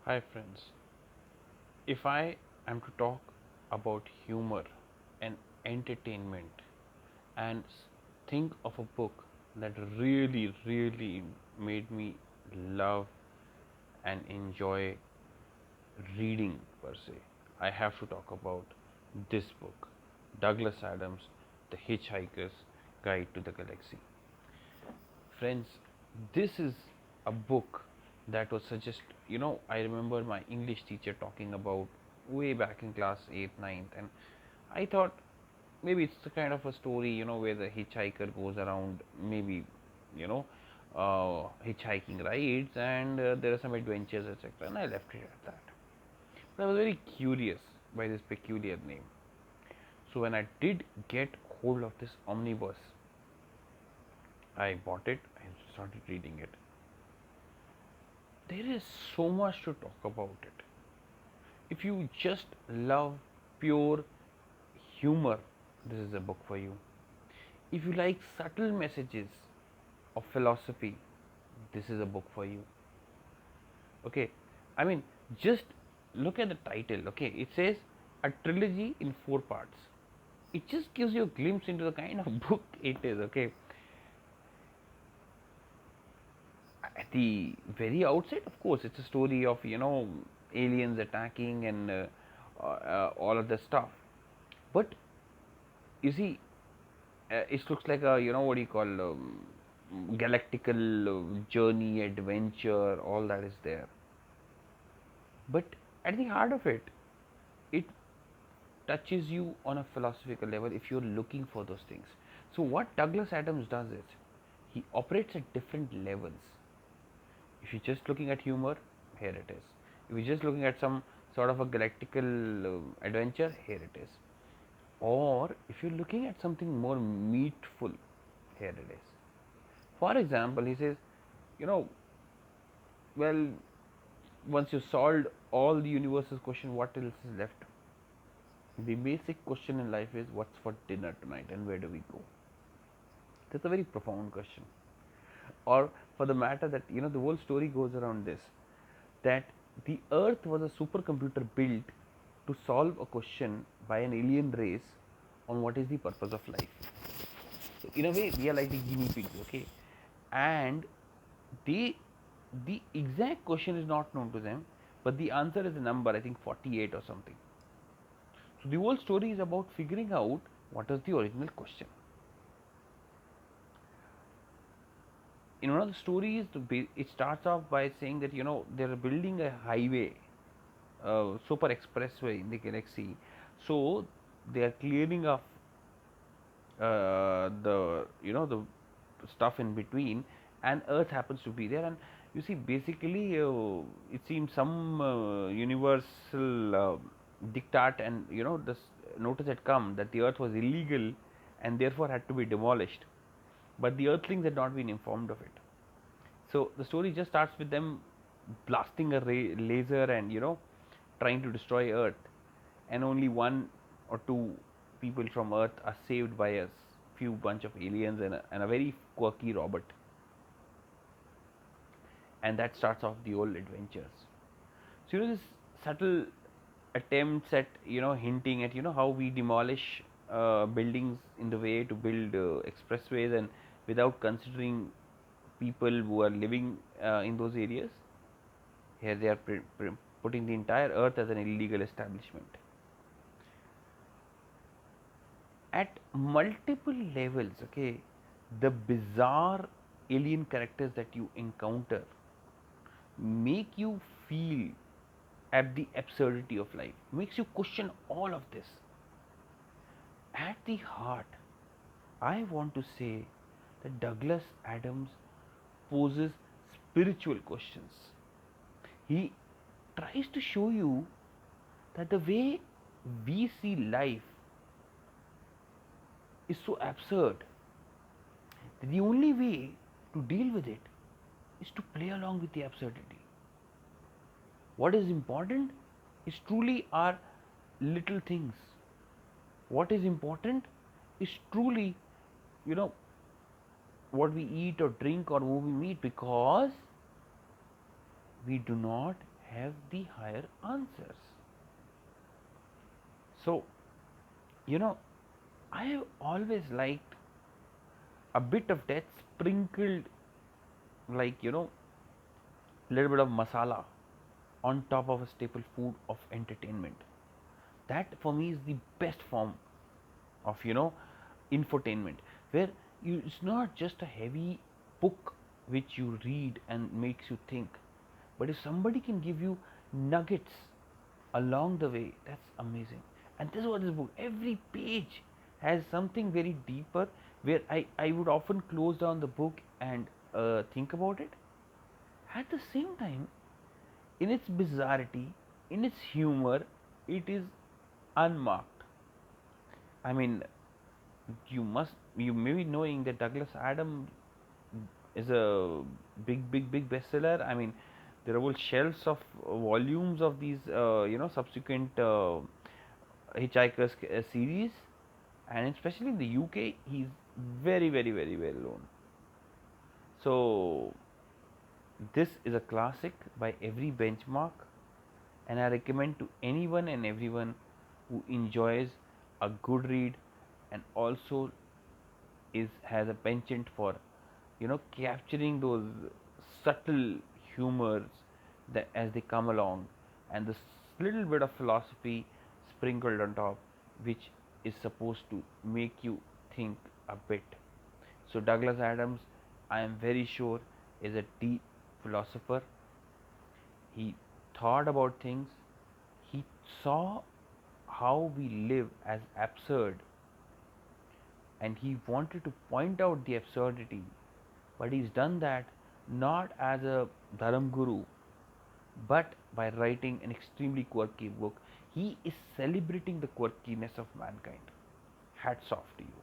Hi friends, if I am to talk about humor and entertainment and think of a book that really made me love and enjoy reading per se, I have to talk about this book, Douglas Adams' The Hitchhiker's Guide to the Galaxy. Friends, this is a book that was I remember my English teacher talking about way back in class 8th, ninth, and I thought maybe it's the kind of a story, where the hitchhiker goes around, maybe, you know, hitchhiking rides, and there are some adventures, etc. And I left it at that. But I was very curious by this peculiar name. So when I did get hold of this omnibus, I bought it and started reading it. There is so much to talk about it. If you just love pure humor, this is a book for you. If you like subtle messages of philosophy, this is a book for you. Okay, I mean, just look at the title. Okay, it says a trilogy in 4 parts. It just gives you a glimpse into the kind of book it is. Okay, at the very outset, of course, it's a story of aliens attacking and all of the stuff. But you see, it looks like a what do you call galactical journey, adventure, all that is there. But at the heart of it, it touches you on a philosophical level if you're looking for those things. So what Douglas Adams does is he operates at different levels. If you're just looking at humor, here it is. If you're just looking at some sort of a galactical adventure, here it is. Or if you're looking at something more meatful, here it is. For example, he says, you know, well, once you solved all the universe's question, what else is left? The basic question in life is what's for dinner tonight and where do we go? That's a very profound question. Or for the matter that, the whole story goes around this, that the earth was a supercomputer built to solve a question by an alien race on what is the purpose of life. So in a way, we are like the guinea pigs, okay? And they, the exact question is not known to them, but the answer is a number, I think 48 or something. So the whole story is about figuring out what is the original question. In one of the stories, it starts off by saying that they're building a highway, super expressway in the galaxy. So they are clearing off the stuff in between, and Earth happens to be there. And you see, basically, it seems some universal diktat, and this notice had come that the Earth was illegal and therefore had to be demolished. But the Earthlings had not been informed of it. So the story just starts with them blasting a laser and trying to destroy Earth, and only one or two people from Earth are saved by a few bunch of aliens and a very quirky robot, and that starts off the whole adventures. So this subtle attempts at hinting at how we demolish buildings in the way to build expressways, and without considering people who are living in those areas. Here they are putting the entire earth as an illegal establishment. At multiple levels, okay, the bizarre alien characters that you encounter make you feel at the absurdity of life, makes you question all of this. At the heart, I want to say that Douglas Adams poses spiritual questions. He tries to show you that the way we see life is so absurd that the only way to deal with it is to play along with the absurdity. What is important is truly our little things. What is important is truly, you know, what we eat or drink or who we meet, because we do not have the higher answers. So, you know, I have always liked a bit of that sprinkled, like, little bit of masala on top of a staple food of entertainment. That for me is the best form of, infotainment, where it's not just a heavy book which you read and makes you think, but if somebody can give you nuggets along the way, that's amazing. And this is what this book, every page has something very deeper, where I would often close down the book and think about it. At the same time, in its bizarrity, in its humor, it is unmarked. I mean, you may be knowing that Douglas Adams is a big bestseller. I mean, there are whole shelves of volumes of these subsequent Hitchhikers series, and especially in the UK, he's very well known. So this is a classic by every benchmark, and I recommend to anyone and everyone who enjoys a good read and also is has a penchant for capturing those subtle humors that as they come along, and this little bit of philosophy sprinkled on top, which is supposed to make you think a bit. So Douglas Adams, I am very sure, is a deep philosopher. He thought about things, he saw how we live as absurd, and he wanted to point out the absurdity, but he's done that not as a dharam guru, but by writing an extremely quirky book. He is celebrating the quirkiness of mankind. Hats off to you.